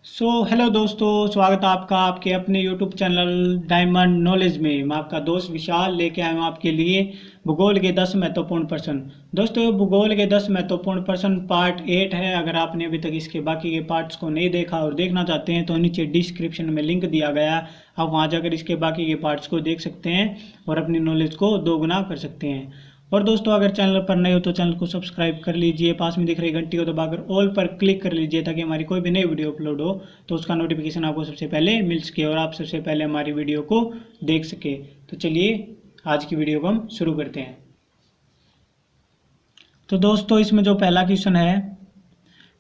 Hello दोस्तों, स्वागत है आपका आपके अपने यूट्यूब चैनल डायमंड नॉलेज में। मैं आपका दोस्त विशाल लेके आया हूँ आपके लिए भूगोल के 10 महत्वपूर्ण प्रश्न। दोस्तों, ये भूगोल के 10 महत्वपूर्ण प्रश्न पार्ट 8 है। अगर आपने अभी तक इसके बाकी के पार्ट्स को नहीं देखा और देखना चाहते हैं तो नीचे डिस्क्रिप्शन में लिंक दिया गया है, आप वहाँ जाकर इसके बाकी के पार्ट्स को देख सकते हैं और अपनी नॉलेज को दोगुना कर सकते हैं। और दोस्तों, अगर चैनल पर नए हो तो चैनल को सब्सक्राइब कर लीजिए, पास में दिख रही घंटी को दबाकर ऑल पर क्लिक कर लीजिए ताकि हमारी कोई भी नई वीडियो अपलोड हो तो उसका नोटिफिकेशन आपको सबसे पहले मिल सके और आप सबसे पहले हमारी वीडियो को देख सके। तो चलिए आज की वीडियो को हम शुरू करते हैं। तो दोस्तों, इसमें जो पहला क्वेश्चन है,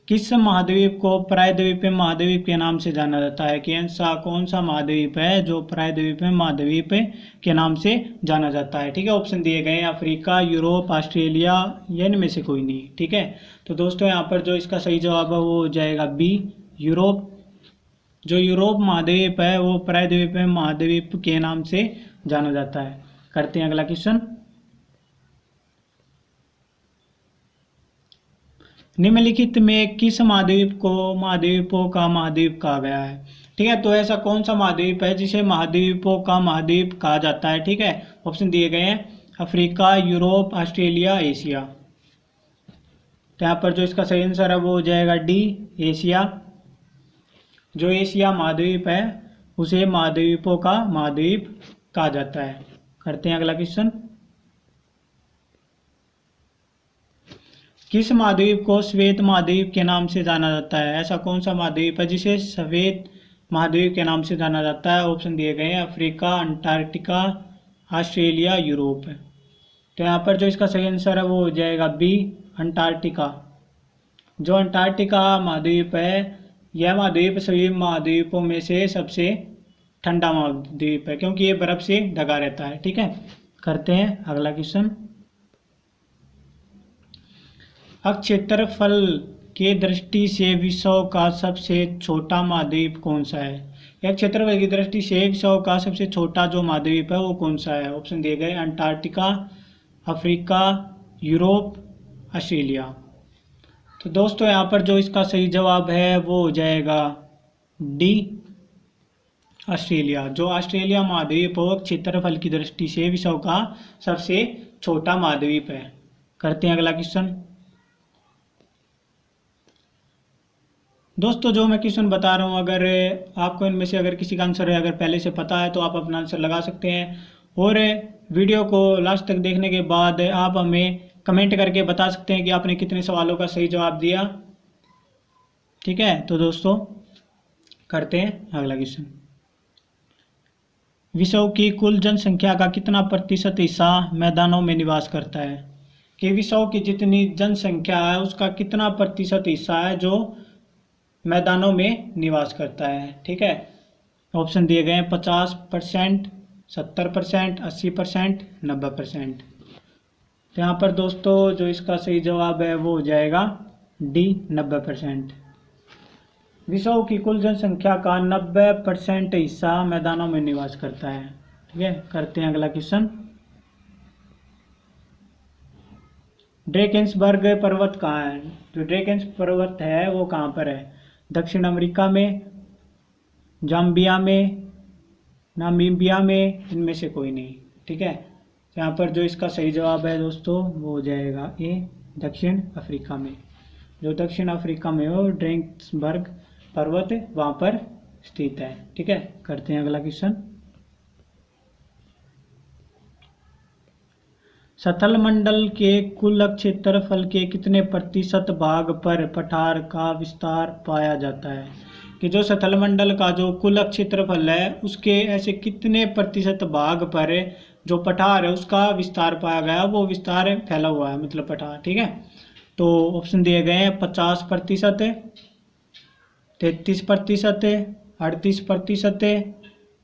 किस महाद्वीप को प्रायद्वीप महाद्वीप के नाम से जाना जाता है? कि ऐसा कौन सा महाद्वीप है जो प्रायद्वीप महाद्वीप के नाम से जाना जाता है? ठीक है, ऑप्शन दिए गए हैं अफ्रीका, यूरोप, ऑस्ट्रेलिया या इनमें से कोई नहीं। ठीक है, तो दोस्तों यहाँ पर जो इसका सही जवाब है वो हो जाएगा बी, यूरोप। जो यूरोप महाद्वीप है वो प्रायद्वीप महाद्वीप के नाम से जाना जाता है। करते हैं अगला क्वेश्चन। निम्नलिखित में किस महाद्वीप को महाद्वीपों का महाद्वीप कहा गया है? ठीक है, तो ऐसा कौन सा महाद्वीप है जिसे महाद्वीपों का महाद्वीप कहा जाता है? ठीक है, ऑप्शन दिए गए हैं अफ्रीका, यूरोप, ऑस्ट्रेलिया, एशिया। तो यहाँ पर जो इसका सही आंसर है वो हो जाएगा डी, एशिया। जो एशिया महाद्वीप है उसे महाद्वीपों का महाद्वीप कहा जाता है। करते हैं अगला क्वेश्चन। किस महाद्वीप को श्वेत महाद्वीप के नाम से जाना जाता है? ऐसा कौन सा महाद्वीप है जिसे श्वेत महाद्वीप के नाम से जाना जाता है? ऑप्शन दिए गए हैं अफ्रीका, अंटार्कटिका, ऑस्ट्रेलिया, यूरोप। तो यहाँ पर जो इसका सही आंसर है वो हो जाएगा बी, अंटार्कटिका। जो अंटार्कटिका महाद्वीप है यह महाद्वीप सभी महाद्वीपों में से सबसे ठंडा महाद्वीप है क्योंकि ये बर्फ से ढका रहता है। ठीक है, करते हैं अगला क्वेश्चन। क्षेत्रफल के दृष्टि से विश्व का सबसे छोटा महाद्वीप कौन सा है? एक क्षेत्रफल की दृष्टि से विश्व का सबसे छोटा जो महाद्वीप है वो कौन सा है? ऑप्शन दिए गए अंटार्कटिका, अफ्रीका, यूरोप, ऑस्ट्रेलिया। तो दोस्तों यहाँ पर जो इसका सही जवाब है वो हो जाएगा डी, ऑस्ट्रेलिया। जो ऑस्ट्रेलिया महाद्वीप हो क्षेत्रफल की दृष्टि से विश्व का सबसे छोटा महाद्वीप है। करते हैं अगला क्वेश्चन। दोस्तों, जो मैं क्वेश्चन बता रहा हूँ अगर आपको इनमें से अगर किसी का आंसर अगर पहले से पता है तो आप अपना आंसर लगा सकते हैं और वीडियो को लास्ट तक देखने के बाद आप हमें कमेंट करके बता सकते हैं कि आपने कितने सवालों का सही जवाब दिया। ठीक है, तो दोस्तों करते हैं अगला क्वेश्चन। विश्व की कुल जनसंख्या का कितना प्रतिशत हिस्सा मैदानों में निवास करता है? कि विश्व की जितनी जनसंख्या है उसका कितना प्रतिशत हिस्सा है जो मैदानों में निवास करता है? ठीक है, ऑप्शन दिए गए हैं 50%, 70%, 80%, 90%। तो यहाँ पर दोस्तों जो इसका सही जवाब है वो हो जाएगा डी, 90%। विश्व की कुल जनसंख्या का 90% हिस्सा मैदानों में निवास करता है। ठीक है, करते हैं अगला क्वेश्चन। ड्रेकेंसबर्ग पर्वत कहाँ है? जो ड्रेकेंस पर्वत है वो कहाँ पर है? दक्षिण अमेरिका में, जाम्बिया में, नामीबिया में, इनमें से कोई नहीं। ठीक है, यहाँ पर जो इसका सही जवाब है दोस्तों वो हो जाएगा ए, दक्षिण अफ्रीका में। जो दक्षिण अफ्रीका में हो ड्रेकेंसबर्ग पर्वत वहाँ पर स्थित है। ठीक है, करते हैं अगला क्वेश्चन। सतल मंडल के कुल क्षेत्रफल के कितने प्रतिशत भाग पर पठार का विस्तार पाया जाता है? कि जो सतल मंडल का जो कुल क्षेत्रफल है उसके ऐसे कितने प्रतिशत भाग पर जो पठार है उसका विस्तार पाया गया, वो विस्तार फैला हुआ है मतलब पठार। ठीक है, तो ऑप्शन दिए गए हैं 50%, 33%, 38%,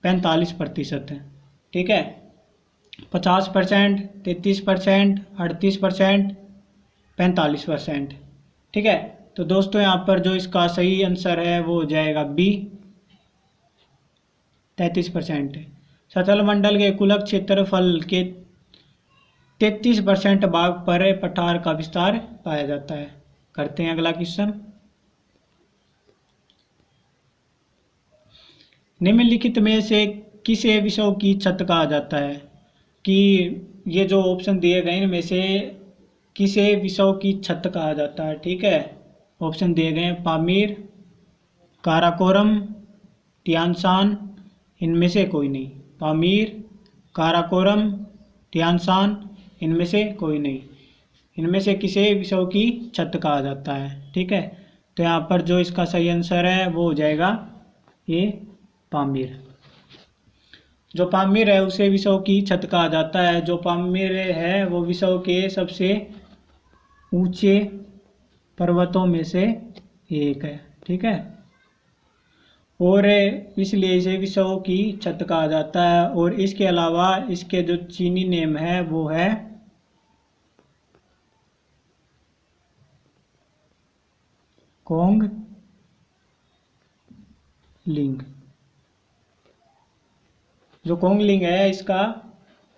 45%। ठीक है, 50%, 33%, 38%, 45%। ठीक है, तो दोस्तों यहाँ पर जो इसका सही आंसर है वो हो जाएगा बी, 33%। सतल मंडल के कुल क्षेत्रफल के 33% भाग पर पठार का विस्तार पाया जाता है। करते हैं अगला क्वेश्चन। निम्नलिखित में से किसे विषयों की छत कहा जाता है? कि ये जो ऑप्शन दिए गए इनमें से किसे विषयों की छत कहा जाता है? ठीक है, ऑप्शन दिए गए हैं पामीर, काराकोरम, तियानसान, इनमें से कोई नहीं। पामीर, काराकोरम, तियानसान, इनमें से कोई नहीं। इनमें से किसे विषयों की छत कहा जाता है? ठीक है, तो यहाँ पर जो इसका सही आंसर है वो हो जाएगा ये पामीर। जो पामीर है उसे विषयों की छत कहा जाता है। जो पामीर है वो विषयों के सबसे ऊंचे पर्वतों में से एक है। ठीक है, और इसलिए इसे विषयों की छत कहा जाता है। और इसके अलावा इसके जो चीनी नेम है वो है कोंग लिंग। जो कोंगलिंग है इसका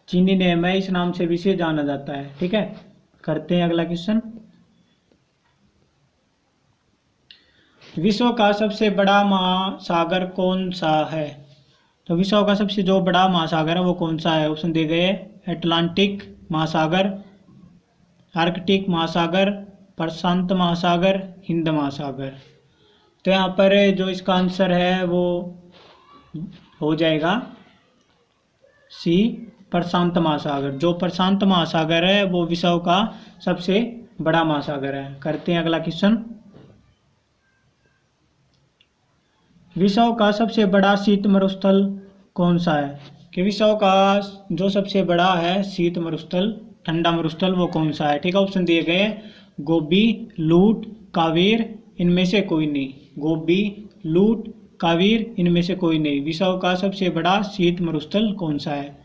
चीनी नेम है, इस नाम से भी इसे जाना जाता है। ठीक है, करते हैं अगला क्वेश्चन। विश्व का सबसे बड़ा महासागर कौन सा है? तो विश्व का सबसे जो बड़ा महासागर है वो कौन सा है? ऑप्शन दिए गए हैं अटलांटिक महासागर, आर्कटिक महासागर, प्रशांत महासागर, हिंद महासागर। तो यहाँ पर जो इसका आंसर है वो हो जाएगा सी, प्रशांत महासागर। जो प्रशांत महासागर है वो विश्व का सबसे बड़ा महासागर है। करते हैं अगला क्वेश्चन। विश्व का सबसे बड़ा शीत मरुस्थल कौन सा है? कि विश्व का जो सबसे बड़ा है शीत मरुस्थल, ठंडा मरुस्थल, वो कौन सा है? ठीक है, ऑप्शन दिए गए हैं गोबी, लूट, कावीर, इनमें से कोई नहीं। गोबी, लूट, कावीर, इनमें से कोई नहीं। विश्व का सबसे बड़ा शीत मरुस्थल कौन सा है?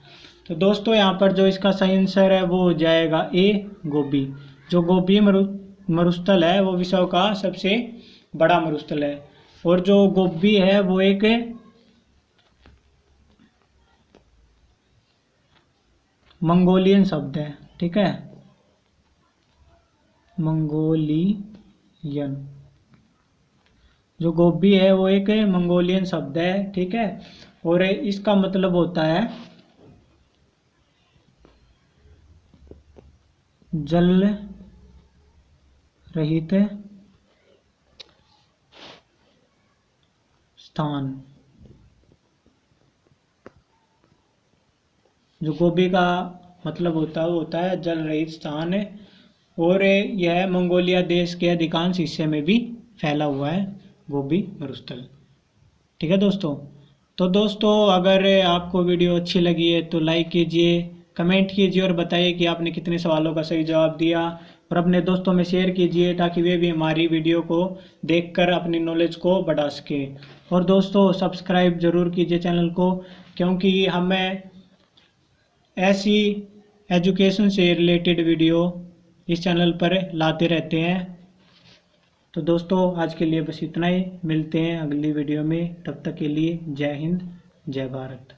तो दोस्तों यहाँ पर जो इसका सही आंसर है वो हो जाएगा ए, गोबी। जो गोबी मरुस्थल है वो विश्व का सबसे बड़ा मरुस्थल है। और जो गोबी है वो एक मंगोलियन शब्द है। ठीक है, मंगोलियन। जो गोबी है वो एक मंगोलियन शब्द है। ठीक है, और इसका मतलब होता है जल रहित स्थान। जो गोबी का मतलब होता है वो होता है जल रहित स्थान है। और यह मंगोलिया देश के अधिकांश हिस्से में भी फैला हुआ है गोबी मरुस्थल। ठीक है दोस्तों, तो दोस्तों अगर आपको वीडियो अच्छी लगी है तो लाइक कीजिए, कमेंट कीजिए और बताइए कि आपने कितने सवालों का सही जवाब दिया। और अपने दोस्तों में शेयर कीजिए ताकि वे भी हमारी वीडियो को देखकर अपनी नॉलेज को बढ़ा सकें। और दोस्तों सब्सक्राइब ज़रूर कीजिए चैनल को, क्योंकि हमें ऐसी एजुकेशन से रिलेटेड वीडियो इस चैनल पर लाते रहते हैं। तो दोस्तों आज के लिए बस इतना ही, मिलते हैं अगली वीडियो में। तब तक के लिए जय हिंद, जय भारत।